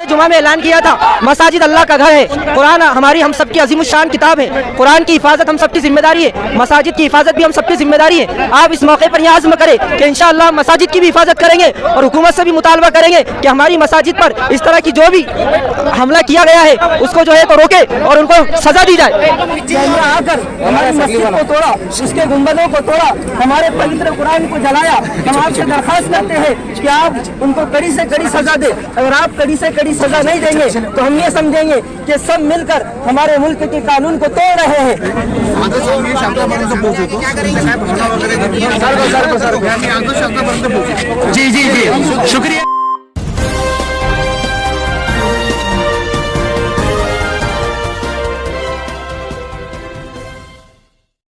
जुमा में ऐलान किया था मसाजिद अल्लाह का घर है। कुरान हमारी हम सबकी अजीमुशान किताब है। कुरान की हिफाजत हम सबकी जिम्मेदारी है। मसाजिद की हिफाजत भी हम सबकी जिम्मेदारी है। आप इस मौके पर यह आज़्म करें कि इंशाअल्लाह मसाजिद की भी हिफाजत करेंगे और हुकूमत से भी मुतालबा करेंगे कि हमारी मसाजिद पर इस तरह की जो भी हमला किया गया है उसको जो है तो रोके और उनको सजा दी जाए। आकर हमारी मस्जिद को तोड़ा, उसके गुंबदों को तोड़ा, हमारे पवित्र कुरान को जलाया। हम आपसे दरख्वास्त करते हैं कि आप उनको कड़ी से कड़ी सजा दे। अगर आप कड़ी से कड़ी सजा नहीं देंगे तो हम ये समझेंगे कि सब मिलकर हमारे मुल्क के कानून को तोड़ रहे हैं। जी जी जी शुक्रिया।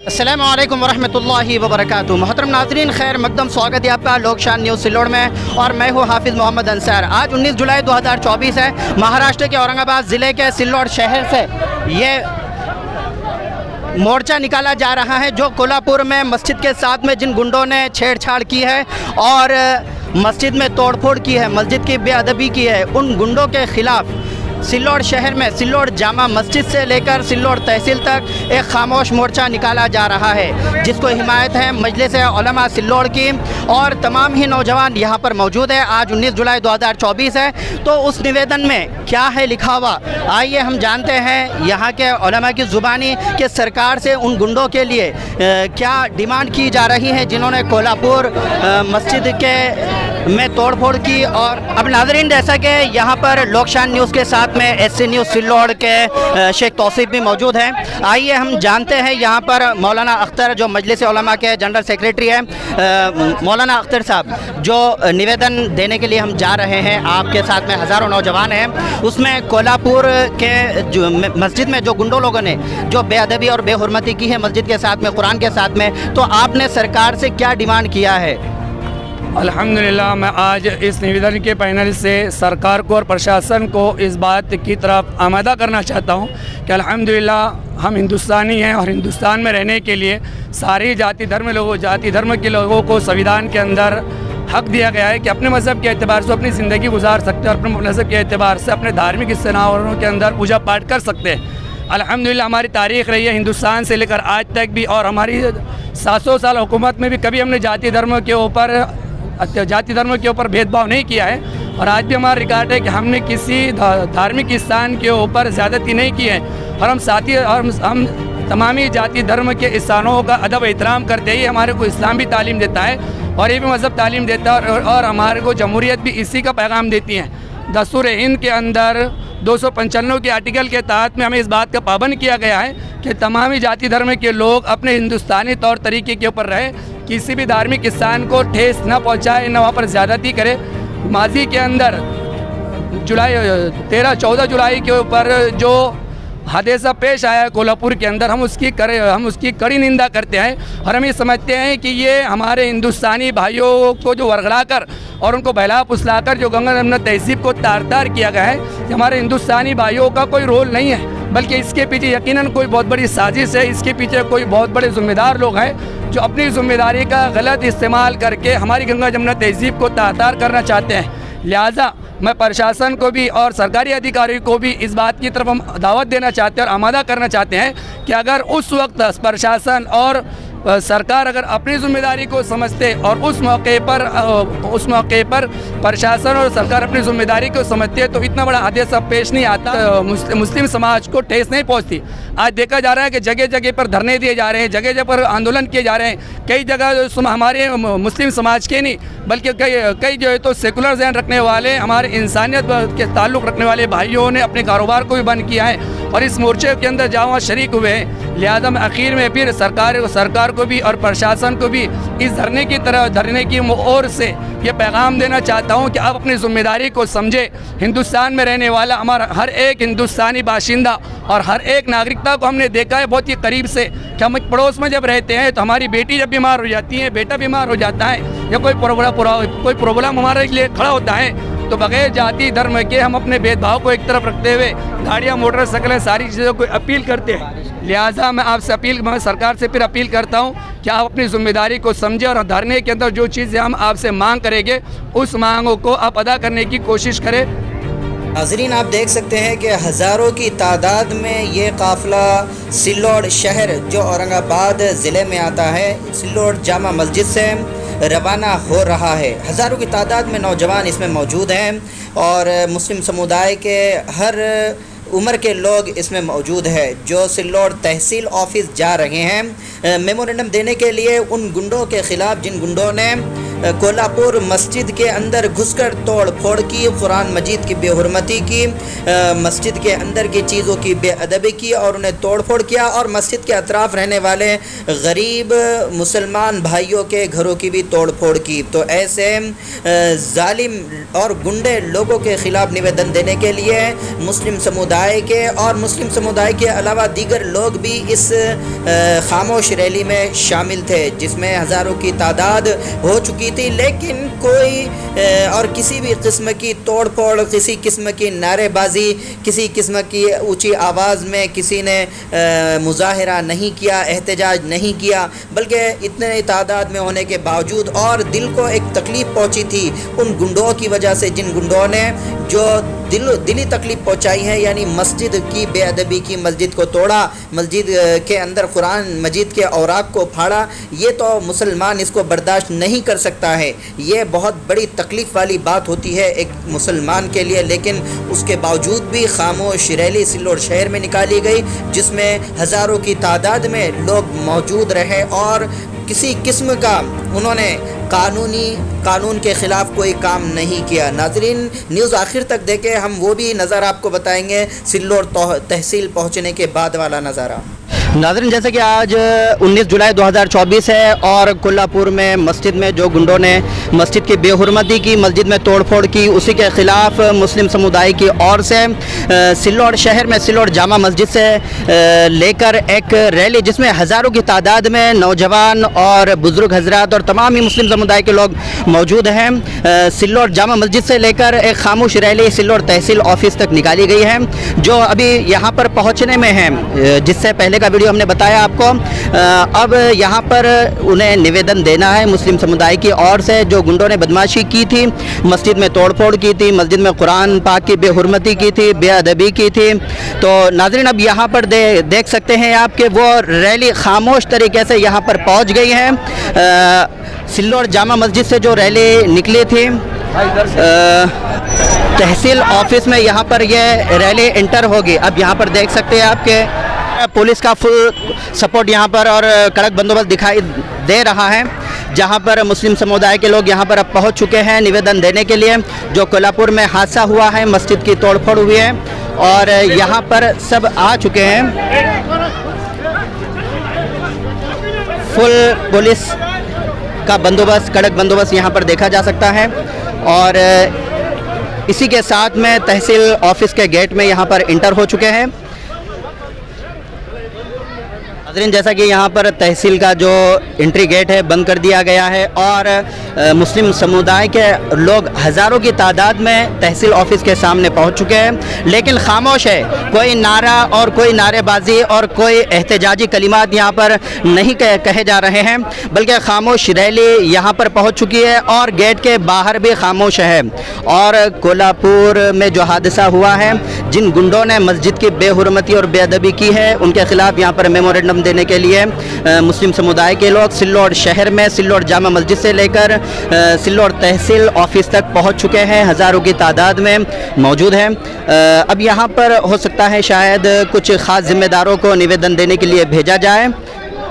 अस्सलामु अलैकुम वरहमतुल्लाहि वबरकातुहू। मोहतरम नाज़रीन, खैर मकदम स्वागत है आपका लोकशान न्यूज़ सिल्लोड़ में और मैं हूँ हाफिज़ मोहम्मद अंसार। आज 19 जुलाई 2024 है। महाराष्ट्र के औरंगाबाद ज़िले के सिल्लोड़ शहर से ये मोर्चा निकाला जा रहा है जो कोल्हापुर में मस्जिद के साथ में जिन गुंडों ने छेड़छाड़ की है और मस्जिद में तोड़फोड़ की है, मस्जिद की बेअदबी की है, उन गुंडों के ख़िलाफ़ सिल्लोड़ शहर में सिल्लोड़ जामा मस्जिद से लेकर सिल्लोड़ तहसील तक एक खामोश मोर्चा निकाला जा रहा है जिसको हिमायत है मजलिस उलमा सिल्लोड़ की और तमाम ही नौजवान यहाँ पर मौजूद है। आज 19 जुलाई 2024 है तो उस निवेदन में क्या है लिखा हुआ, आइए हम जानते हैं यहाँ के उलमा की ज़ुबानी कि सरकार से उन गुंडों के लिए क्या डिमांड की जा रही है जिन्होंने कोल्हापुर मस्जिद के में तोड़फोड़ की। और अब नाज़रीन, जैसा कि यहाँ पर लोकशान न्यूज़ के साथ में SC न्यूज़ सिल्लोड़ के शेख तौसीफ भी मौजूद हैं। आइए हम जानते हैं यहाँ पर मौलाना अख्तर जो मजलिस उलमा के जनरल सेक्रेटरी हैं, मौलाना अख्तर साहब जो निवेदन देने के लिए हम जा रहे हैं, आपके साथ में हज़ारों नौजवान हैं, उसमें कोल्हापुर के जो मस्जिद में जो गुंडों लोगों ने जो बेअदबी और बेहुरमती की है मस्जिद के साथ में, कुरान के साथ में, तो आपने सरकार से क्या डिमांड किया है? अल्हम्दुलिल्लाह, मैं आज इस निवेदन के पैनल से सरकार को और प्रशासन को इस बात की तरफ आमादा करना चाहता हूँ कि अल्हम्दुलिल्लाह हम हिंदुस्तानी हैं और हिंदुस्तान में रहने के लिए सारी जाति धर्म के लोगों को संविधान के अंदर हक दिया गया है कि अपने मज़हब के एतबार से अपनी ज़िंदगी गुजार सकते हैं और अपने मज़हब के एतबार से अपने धार्मिक इस्तेनावरों के अंदर पूजा पाठ कर सकते हैं। अल्हम्दुलिल्लाह हमारी तारीख़ रही है हिंदुस्तान से लेकर आज तक भी, और हमारी 700 साल हुकूमत में भी कभी हमने जाति धर्म के ऊपर भेदभाव नहीं किया है। और आज भी हमारा रिकॉर्ड है कि हमने किसी धार्मिक स्थान के ऊपर ज़्यादती नहीं की है और हम तमामी जाति धर्म के स्थानों का अदब एहतराम करते ही हमारे को इस्लाम भी तालीम देता है और ये भी मज़हब तालीम देता है और हमारे को जमहूरियत भी इसी का पैगाम देती है। दस्तूर हिंद के अंदर 295 के आर्टिकल के तहत में हमें इस बात का पाबंद किया गया है कि तमामी जाति धर्म के लोग अपने हिंदुस्तानी तौर तरीके के ऊपर रहे, किसी भी धार्मिक स्थान को ठेस न पहुंचाए, न वहाँ पर ज़्यादती करे। माजी के अंदर 14 जुलाई के ऊपर जो हादसा पेश आया कोल्हापुर के अंदर, हम उसकी कड़ी निंदा करते हैं और हम ये समझते हैं कि ये हमारे हिंदुस्तानी भाइयों को जो वरगला कर और उनको बहला फुसला कर जो गंगा यमुना तहजीब को तार किया गया है, हमारे हिंदुस्तानी भाइयों का कोई रोल नहीं है, बल्कि इसके पीछे यकीनन कोई बहुत बड़ी साजिश है। इसके पीछे कोई बहुत बड़े ज़िम्मेदार लोग हैं जो अपनी ज़िम्मेदारी का गलत इस्तेमाल करके हमारी गंगा यमुना तहजीब को तार करना चाहते हैं। लिहाजा मैं प्रशासन को भी और सरकारी अधिकारियों को भी इस बात की तरफ हम दावत देना चाहते हैं और आमादा करना चाहते हैं कि अगर उस वक्त प्रशासन और सरकार अगर अपनी जिम्मेदारी को समझते और उस मौके पर प्रशासन और सरकार अपनी जिम्मेदारी को समझते तो इतना बड़ा हादसा पेश नहीं आता, मुस्लिम समाज को ठेस नहीं पहुंचती। आज देखा जा रहा है कि जगह जगह पर धरने दिए जा रहे हैं, जगह जगह पर आंदोलन किए जा रहे हैं। कई जगह हमारे मुस्लिम समाज के नहीं बल्कि कई जो है तो सेकुलर ज़हन रखने वाले, हमारे इंसानियत के ताल्लुक़ रखने वाले भाइयों ने अपने कारोबार को भी बंद किया है और इस मोर्चे के अंदर जहाँ शरीक हुए हैं। लिहाजा मैं आखिर में फिर सरकार को भी और प्रशासन को भी इस धरने की ओर से ये पैगाम देना चाहता हूँ कि आप अपनी ज़िम्मेदारी को समझे। हिंदुस्तान में रहने वाला हमारा हर एक हिंदुस्तानी बाशिंदा और हर एक नागरिकता को हमने देखा है बहुत ही करीब से कि हम एक पड़ोस में जब रहते हैं तो हमारी बेटी जब बीमार हो जाती है, बेटा बीमार हो जाता है या कोई प्रॉब्लम हमारे लिए खड़ा होता है तो बगैर जाति धर्म के हम अपने भेदभाव को एक तरफ रखते हुए गाड़ियाँ मोटरसाइकिलें सारी चीज़ों को अपील करते हैं। लिहाजा मैं सरकार से फिर अपील करता हूँ कि आप अपनी जिम्मेदारी को समझें और धरने के अंदर जो चीज़ें हम आपसे मांग करेंगे उस मांगों को आप अदा करने की कोशिश करें। नाज़रीन, आप देख सकते हैं कि हज़ारों की तादाद में ये काफ़िला सिल्लोड शहर जो औरंगाबाद ज़िले में आता है, सिल्लोड जामा मस्जिद से रवाना हो रहा है। हज़ारों की तादाद में नौजवान इसमें मौजूद हैं और मुस्लिम समुदाय के हर उम्र के लोग इसमें मौजूद है जो सिल्लोड तहसील ऑफिस जा रहे हैं मेमोरेंडम देने के लिए उन गुंडों के ख़िलाफ़ जिन गुंडों ने कोल्हापुर मस्जिद के अंदर घुसकर तोड़ फोड़ की, कुरान मजीद की बेहुरमती की, मस्जिद के अंदर की चीज़ों की बेअदबी की और उन्हें तोड़ फोड़ किया और मस्जिद के अतराफ़ रहने वाले गरीब मुसलमान भाइयों के घरों की भी तोड़ फोड़ की। तो ऐसे जालिम और गुंडे लोगों के ख़िलाफ़ निवेदन देने के लिए मुस्लिम समुदाय के और मुस्लिम समुदाय के अलावा दीगर लोग भी इस खामोश रैली में शामिल थे, जिसमें हज़ारों की तादाद हो चुकी थी, लेकिन कोई और किसी भी किस्म की तोड़ फोड़, किसी किस्म की नारेबाजी, किसी किस्म की ऊंची आवाज़ में किसी ने मुजाहरा नहीं किया, एहतजाज नहीं किया, बल्कि इतने तादाद में होने के बावजूद और दिल को एक तकलीफ़ पहुंची थी उन गुंडों की वजह से, जिन गुंडों ने जो दिली तकलीफ़ पहुंचाई है, यानी मस्जिद की बेअदबी की, मस्जिद को तोड़ा, मस्जिद के अंदर कुरान मजीद के औराक को फाड़ा। ये तो मुसलमान इसको बर्दाश्त नहीं कर सकता है, ये बहुत बड़ी तकलीफ़ वाली बात होती है एक मुसलमान के लिए, लेकिन उसके बावजूद भी खामोश रैली सिल्लोड शहर में निकाली गई, जिसमें हज़ारों की तादाद में लोग मौजूद रहे और किसी किस्म का उन्होंने कानून के ख़िलाफ़ कोई काम नहीं किया। नाज़रीन, न्यूज़ आखिर तक देखें, हम वो भी नज़ारा आपको बताएंगे सिल्लोड तहसील पहुँचने के बाद वाला नज़ारा। नाज़रीन, जैसे कि आज 19 जुलाई 2024 है और कोल्हापुर में मस्जिद में जो गुंडों ने मस्जिद की बेहुरमती की, मस्जिद में तोड़फोड़ की, उसी के ख़िलाफ़ मुस्लिम समुदाय की ओर से सिल्लोड शहर में सिल्लोड जामा मस्जिद से लेकर एक रैली, जिसमें हज़ारों की तादाद में नौजवान और बुज़ुर्ग हजरात और तमाम ही मुस्लिम समुदाय के लोग मौजूद हैं, सिल्लोड जामा मस्जिद से लेकर एक खामोश रैली सिल्लोड तहसील ऑफिस तक निकाली गई है, जो अभी यहाँ पर पहुँचने में है। जिससे पहले का वीडियो हमने बताया आपको। अब यहाँ पर उन्हें निवेदन देना है मुस्लिम समुदाय की ओर से, जो गुंडों ने बदमाशी की थी, मस्जिद में तोड़फोड़ की थी, मस्जिद में कुरान पाक की बेहुरमती की थी, बेअदबी की थी। तो नाज़रीन, अब यहाँ पर देख सकते हैं आप कि वो रैली खामोश तरीके से यहाँ पर पहुँच गई है। सिल्लोड जामा मस्जिद से जो रैली निकली थी तहसील ऑफिस में, यहाँ पर ये रैली इंटर होगी। अब यहाँ पर देख सकते हैं आपके पुलिस का फुल सपोर्ट यहाँ पर और कड़क बंदोबस्त दिखाई दे रहा है, जहाँ पर मुस्लिम समुदाय के लोग यहाँ पर अब पहुँच चुके हैं निवेदन देने के लिए। जो कोल्हापुर में हादसा हुआ है, मस्जिद की तोड़फोड़ हुई है और यहाँ पर सब आ चुके हैं। फुल पुलिस का बंदोबस्त, कड़क बंदोबस्त यहाँ पर देखा जा सकता है और इसी के साथ में तहसील ऑफिस के गेट में यहाँ पर इंटर हो चुके हैं। जैसा कि यहाँ पर तहसील का जो एंट्री गेट है बंद कर दिया गया है और मुस्लिम समुदाय के लोग हज़ारों की तादाद में तहसील ऑफिस के सामने पहुँच चुके हैं, लेकिन खामोश है। कोई नारा और कोई नारेबाजी और कोई एहतजाजी कलिमात यहाँ पर नहीं कहे जा रहे हैं, बल्कि खामोश रैली यहाँ पर पहुँच चुकी है और गेट के बाहर भी खामोश है। और कोल्हापुर में जो हादसा हुआ है, जिन गुंडों ने मस्जिद की बेहुरमती और बेअदबी की है, उनके ख़िलाफ़ यहाँ पर मेमोरेंडम देने के लिए मुस्लिम समुदाय के लोग सिल्लोड शहर में सिल्लोड जामा मस्जिद से लेकर सिल्लोड तहसील ऑफिस तक पहुंच चुके हैं, हज़ारों की तादाद में मौजूद हैं। अब यहां पर हो सकता है शायद कुछ ख़ास ज़िम्मेदारों को निवेदन देने के लिए भेजा जाए।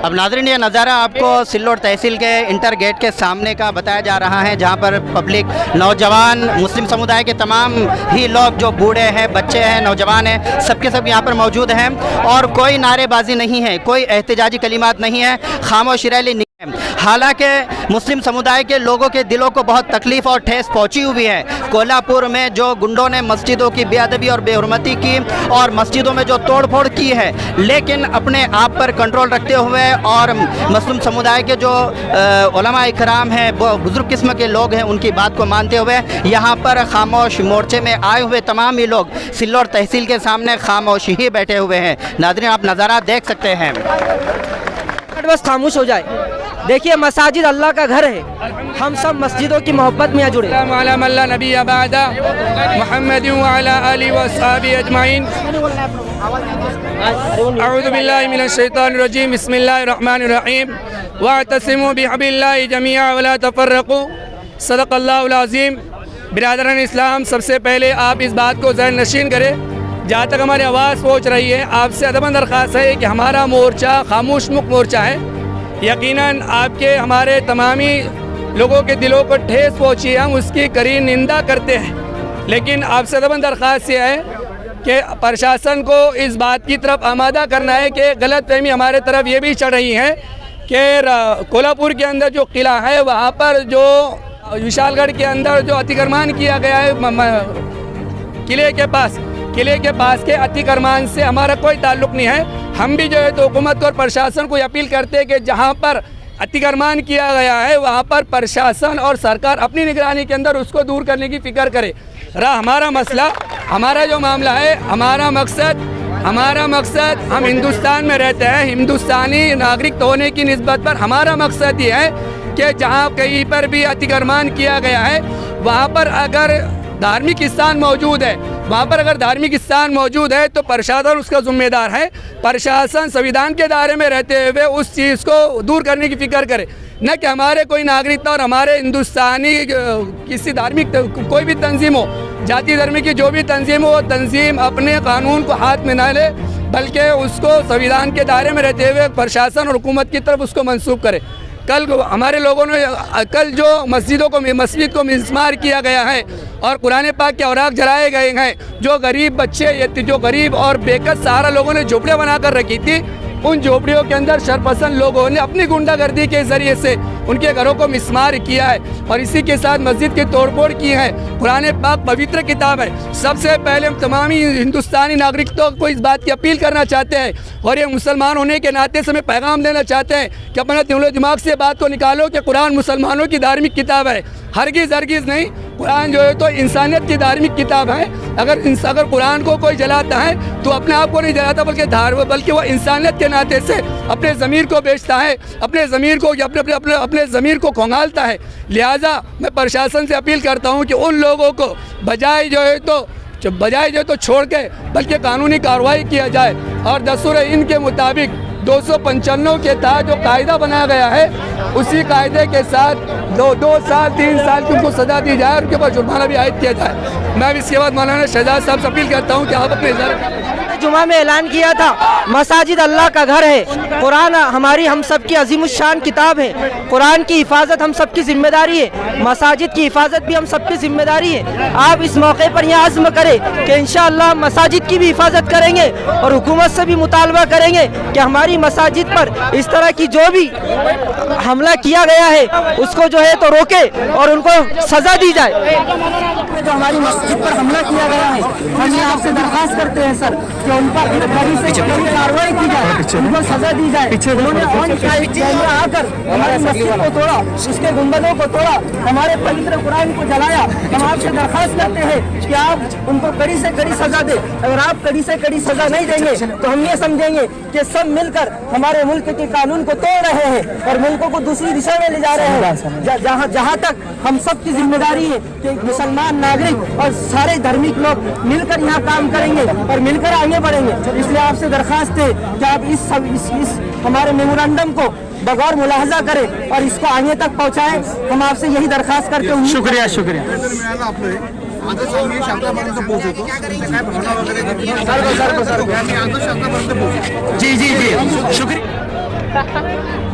अब नाज़रीन, ये नज़ारा आपको सिल्लोड तहसील के इंटर गेट के सामने का बताया जा रहा है, जहाँ पर पब्लिक, नौजवान, मुस्लिम समुदाय के तमाम ही लोग, जो बूढ़े हैं, बच्चे हैं, नौजवान हैं, सबके सब यहाँ पर मौजूद हैं और कोई नारेबाजी नहीं है, कोई एहतजाजी कलिमात नहीं है, खामोश रैली नहीं है। हालांकि मुस्लिम समुदाय के लोगों के दिलों को बहुत तकलीफ़ और ठेस पहुंची हुई है। कोल्हापुर में जो गुंडों ने मस्जिदों की बेअदबी और बेहुरमती की और मस्जिदों में जो तोड़फोड़ की है, लेकिन अपने आप पर कंट्रोल रखते हुए और मुस्लिम समुदाय के जो उलमा इकराम हैं, वो बुज़ुर्ग किस्म के लोग हैं, उनकी बात को मानते हुए यहाँ पर खामोश मोर्चे में आए हुए तमाम ही लोग सिल्लोड तहसील के सामने खामोश ही बैठे हुए हैं। नाज़रीन, आप नज़ारा देख सकते हैं। बस खामोश हो जाए। देखिए मसाजिद अल्लाह का घर है, हम सब मस्जिदों की मोहब्बत में जुड़े। नबी अबादा मुहम्मद व अला आलिहि व अस्हाबिहि अजमाइन। अऊज़ु बिल्लाहि मिनश शैतानिर रजीम। बिस्मिल्लाहिर रहमानिर रहीम। वअतसिमू बिहब्लिल्लाहि जमीअन व ला तफर्रक़ू। सदक़ल्लाहुल अज़ीम। बिरादरान इस्लाम, सबसे पहले आप इस बात को ज़हन नशीन करें, जहाँ तक हमारी आवाज़ पहुँच रही है, आपसे अदबन दरख्वास्त है कि हमारा मोर्चा खामोश मुख मोर्चा है। यकीनन आपके हमारे तमामी लोगों के दिलों को ठेस पहुँची है, हम उसकी कड़ी निंदा करते हैं। लेकिन आपसे अदबन दरख्वास्त ये है कि प्रशासन को इस बात की तरफ आमादा करना है कि गलत फहमी हमारे तरफ ये भी चढ़ रही है कि कोल्हापुर के अंदर जो किला है वहाँ पर जो विशालगढ़ के अंदर जो अतिक्रमण किया गया है किले के पास के अतिक्रमण से हमारा कोई ताल्लुक़ नहीं है। हम भी जो है तो हुकूमत और प्रशासन को अपील करते हैं कि जहाँ पर अतिक्रमण किया गया है वहाँ पर प्रशासन और सरकार अपनी निगरानी के अंदर उसको दूर करने की फ़िक्र करे। रहा हमारा मसला, हमारा जो मामला है, हमारा मकसद हम हिंदुस्तान में रहते हैं, हिंदुस्तानी नागरिक होने की निस्बत पर हमारा मकसद ये है कि जहाँ कहीं पर भी अतिक्रमण किया गया है वहाँ पर अगर धार्मिक स्थान मौजूद है, तो प्रशासन उसका जिम्मेदार है। प्रशासन संविधान के दायरे में रहते हुए उस चीज़ को दूर करने की फ़िक्र करे, न कि हमारे कोई नागरिकता और हमारे हिंदुस्तानी किसी धार्मिक कोई भी तंजीम हो, जाति धर्म की जो भी तंजीम हो, वो तंजीम अपने कानून को हाथ में न ले, बल्कि उसको संविधान के दायरे में रहते हुए प्रशासन और हुकूमत की तरफ उसको मंसूब करे। कल हमारे लोगों ने जो मस्जिद को मिसमार किया गया है और कुरान पाक के औराक जलाए गए हैं, जो गरीब बच्चे, जो गरीब और बेकस सहारा लोगों ने झोपड़ियाँ बनाकर रखी थी, उन झोपड़ियों के अंदर शरपसंद लोगों ने अपनी गुंडागर्दी के ज़रिए से उनके घरों को मिसमार किया है और इसी के साथ मस्जिद की तोड़फोड़ की है। कुरान पाक पवित्र किताब है। सबसे पहले हम तमामी हिंदुस्तानी नागरिकों को इस बात की अपील करना चाहते हैं और ये मुसलमान होने के नाते से मैं पैगाम देना चाहते हैं कि अपना दिमाग से बात को निकालो कि कुरान मुसलमानों की धार्मिक किताब है। हरगिज़ नहीं, कुरान जो है तो इंसानियत की धार्मिक किताब है। अगर कुरान को कोई जलाता है तो अपने आप को नहीं जलाता, बल्कि वो इंसानियत के नाते से अपने ज़मीर को बेचता है, अपने ज़मीर को खंगालता है। लिहाजा मैं प्रशासन से अपील करता हूँ कि उन लोगों को बजाय जो है तो छोड़ के बल्कि कानूनी कार्रवाई किया जाए और दस्तूर हिंद के मुताबिक 295 के तहत जो कायदा बनाया गया है उसी कायदे के साथ 2 साल 3 साल की उनको सज़ा दी जाए और उनके ऊपर जुर्माना भी आयद किया जाए। मैं इसके बाद मौलाना शहजाद साहब से अपील करता हूँ कि आप अपने जुमा में ऐलान किया था मसाजिद अल्लाह का घर है, कुरान हमारी हम सब की अजीमुशान किताब है, कुरान की हिफाजत हम सब की जिम्मेदारी है, मसाजिद की हिफाजत भी हम सब की जिम्मेदारी है। आप इस मौके पर यह आज़्म करें कि इंशाअल्लाह मसाजिद की भी हिफाजत करेंगे और हुकूमत से भी मुतालबा करेंगे कि हमारी मसाजिद पर इस तरह की जो भी हमला किया गया है उसको जो है तो रोके और उनको सज़ा दी जाए। जो हमारी मस्जिद पर हमला किया गया है, हम ये आपसे दरख्वास्त करते हैं सर कि उन पर कड़ी से कड़ी कार्रवाई की जाए, उनको सजा दी जाए। उन्होंने आकर हमारी मस्जिद को तोड़ा, उसके गुंबदों को तोड़ा, हमारे पवित्र कुरान को जलाया। हम आपसे दरख्वास्त करते हैं कि आप उनको कड़ी से कड़ी सजा दें। अगर आप कड़ी से कड़ी सजा नहीं देंगे तो हम ये समझेंगे कि सब मिलकर हमारे मुल्क के कानून को तोड़ रहे हैं और मुल्कों को दूसरी दिशा में ले जा रहे हैं। जहाँ तक हम सब की जिम्मेदारी है कि मुसलमान नागरिक और सारे धार्मिक लोग मिलकर यहाँ काम करेंगे और मिलकर आगे बढ़ेंगे। इसलिए आपसे दरख्वास्त है कि आप इस हमारे मेमोरेंडम को बगौर मुलाहजा करें और इसको आगे तक पहुँचाएं। हम आपसे यही दरख्वास्त करते हैं। शुक्रिया। जी शुक्रिया।